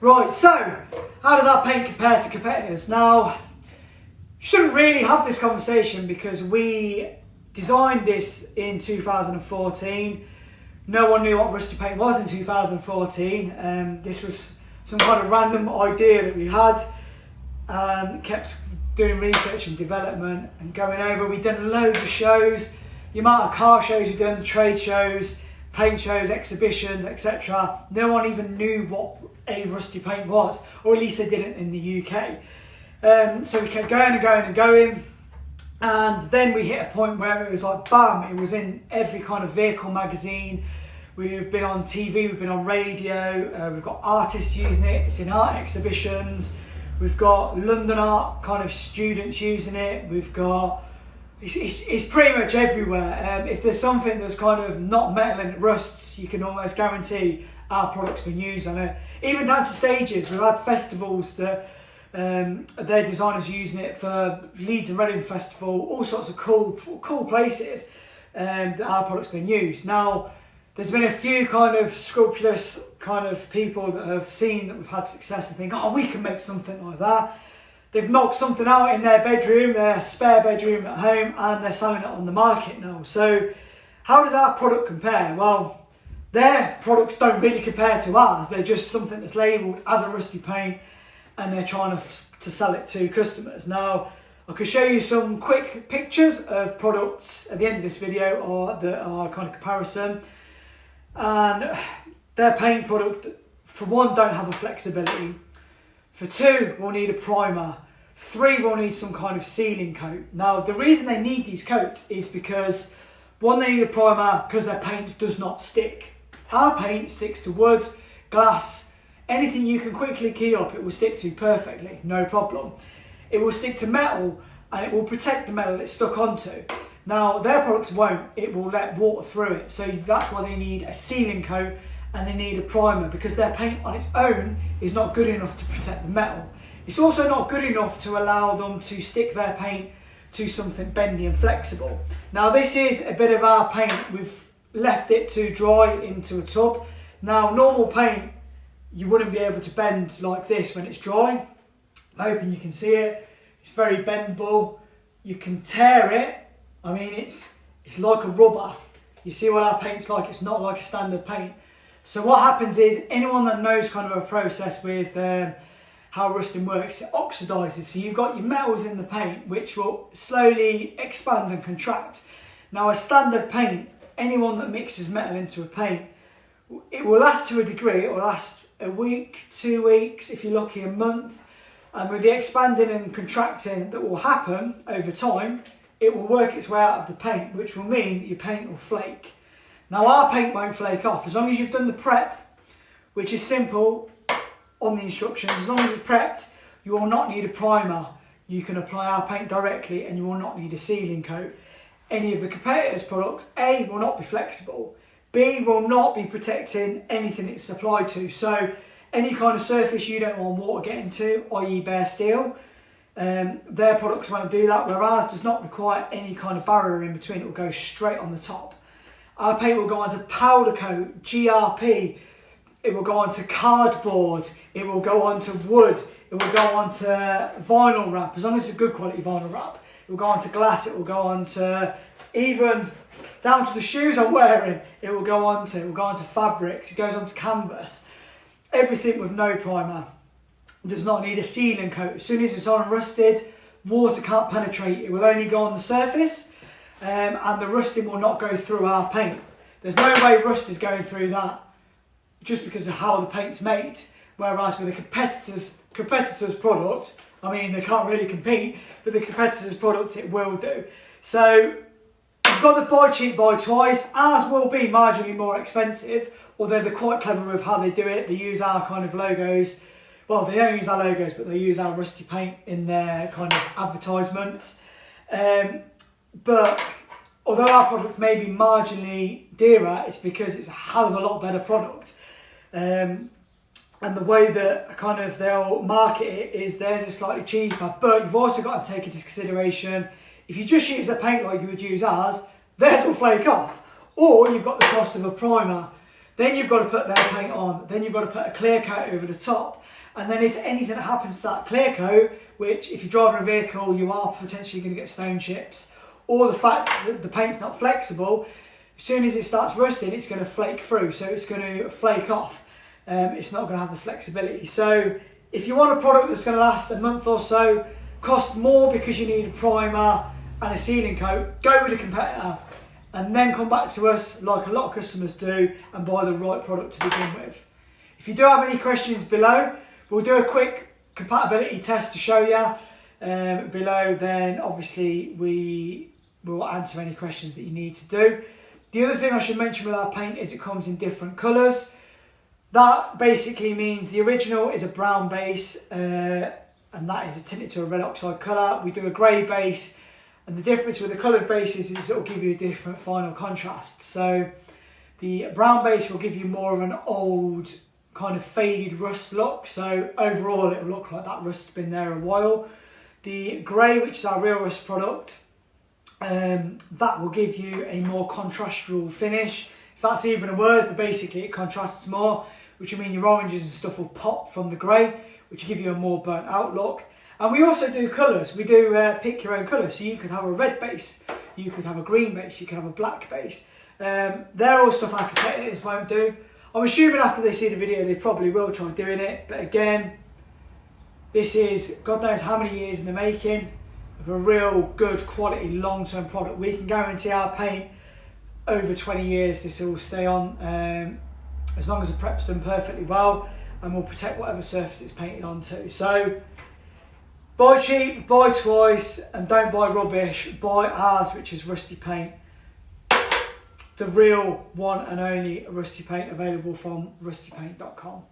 Right, so how does our paint compare to competitors? Now, you shouldn't really have this conversation because we designed this in 2014. No one knew what Rustypaint was in 2014. This was some kind of random idea that we had, and kept doing research and development and going over. We've done loads of shows, the amount of car shows we've done, trade shows, paint shows, exhibitions, etc. No one even knew what a Rustypaint was, or at least they didn't in the UK. So we kept going and going and going, and then we hit a point where it was like bam, it was in every kind of vehicle magazine. We've been on TV, we've been on radio, we've got artists using it, it's in art exhibitions, we've got London art kind of students using it, we've got, it's pretty much everywhere. If there's something that's kind of not metal and it rusts, you can almost guarantee our product's been used on it. Even down to stages, we've had festivals that their designers using it for Leeds and Reading Festival, all sorts of cool places that our product's been used. Now, there's been a few kind of scrupulous kind of people that have seen that we've had success and think, oh, we can make something like that. They've knocked something out in their bedroom, their spare bedroom at home, and they're selling it on the market now. So how does our product compare? Well, their products don't really compare to ours. They're just something that's labelled as a Rustypaint, and they're trying to sell it to customers. Now, I could show you some quick pictures of products at the end of this video, or that are kind of comparison. And their paint product, for one, don't have a flexibility. For two, we'll need a primer. 3, we'll need some kind of sealing coat. Now, the reason they need these coats is because, one, they need a primer because their paint does not stick. Our paint sticks to wood, glass, anything you can quickly key up, it will stick to perfectly, no problem. It will stick to metal, and it will protect the metal it's stuck onto. Now, their products won't, it will let water through it. So that's why they need a sealing coat and they need a primer, because their paint on its own is not good enough to protect the metal. It's also not good enough to allow them to stick their paint to something bendy and flexible. Now, this is a bit of our paint. We've left it to dry into a tub. Now, normal paint, you wouldn't be able to bend like this when it's dry. I'm hoping you can see it. It's very bendable. You can tear it. I mean, it's like a rubber. You see what our paint's like, it's not like a standard paint. So what happens is, anyone that knows kind of a process with how rusting works, it oxidizes. So you've got your metals in the paint, which will slowly expand and contract. Now, a standard paint, anyone that mixes metal into a paint, it will last to a degree. It will last a week, 2 weeks, if you're lucky, a month. And with the expanding and contracting that will happen over time, it will work its way out of the paint, which will mean that your paint will flake. Now, our paint won't flake off. As long as you've done the prep, which is simple on the instructions, as long as it's prepped, you will not need a primer. You can apply our paint directly and you will not need a sealing coat. Any of the competitors' products, A, will not be flexible. B, will not be protecting anything it's applied to. So any kind of surface you don't want water getting to, i.e. bare steel, their products won't do that, whereas ours does not require any kind of barrier in between. It will go straight on the top. Our paint will go onto powder coat, GRP, it will go onto cardboard, it will go onto wood, it will go onto vinyl wrap, as long as it's a good quality vinyl wrap. It will go onto glass, it will go onto, even down to the shoes I'm wearing, it will go onto fabrics, it goes onto canvas. Everything with no primer. It does not need a sealing coat. As soon as it's unrusted, water can't penetrate. It will only go on the surface, and the rusting will not go through our paint. There's no way rust is going through that, just because of how the paint's made. Whereas with a competitor's product, I mean, they can't really compete, but the competitor's product, it will do. So you've got the buy cheap, buy twice. Ours will be marginally more expensive, although they're quite clever with how they do it. They use our kind of logos. Well, they don't use our logos, but they use our Rustypaint in their kind of advertisements. But although our product may be marginally dearer, it's because it's a hell of a lot better product. And the way that kind of they'll market it is theirs is slightly cheaper, but you've also got to take into consideration, if you just use the paint like you would use ours, theirs will flake off. Or you've got the cost of a primer. Then you've got to put their paint on. Then you've got to put a clear coat over the top. And then if anything happens to that clear coat, which if you're driving a vehicle, you are potentially going to get stone chips, or the fact that the paint's not flexible, as soon as it starts rusting, it's going to flake through, so it's going to flake off. It's not going to have the flexibility. So if you want a product that's going to last a month or so, cost more because you need a primer and a sealing coat, go with a competitor and then come back to us like a lot of customers do and buy the right product to begin with. If you do have any questions below, we'll do a quick compatibility test to show you below, then obviously we will answer any questions that you need to do. The other thing I should mention with our paint is it comes in different colours. That basically means the original is a brown base and that is tinted to a red oxide colour. We do a grey base, and the difference with the coloured bases is it will give you a different final contrast. So the brown base will give you more of an old kind of faded rust look, so overall it will look like that rust's been there a while. The grey, which is our real rust product, that will give you a more contrastal finish, if that's even a word, but basically it contrasts more, which will mean your oranges and stuff will pop from the grey, which will give you a more burnt out look. And we also do colours. We do pick your own colour, so you could have a red base, you could have a green base, you could have a black base. They're all stuff our competitors won't do. I'm assuming after they see the video they probably will try doing it, but again, this is God knows how many years in the making of a real good quality long-term product. We can guarantee our paint over 20 years this will stay on, as long as the prep's done perfectly well, and will protect whatever surface it's painted onto. So buy cheap, buy twice, and don't buy rubbish. Buy ours, which is Rustypaint, the real one and only Rustypaint, available from rustypaint.com.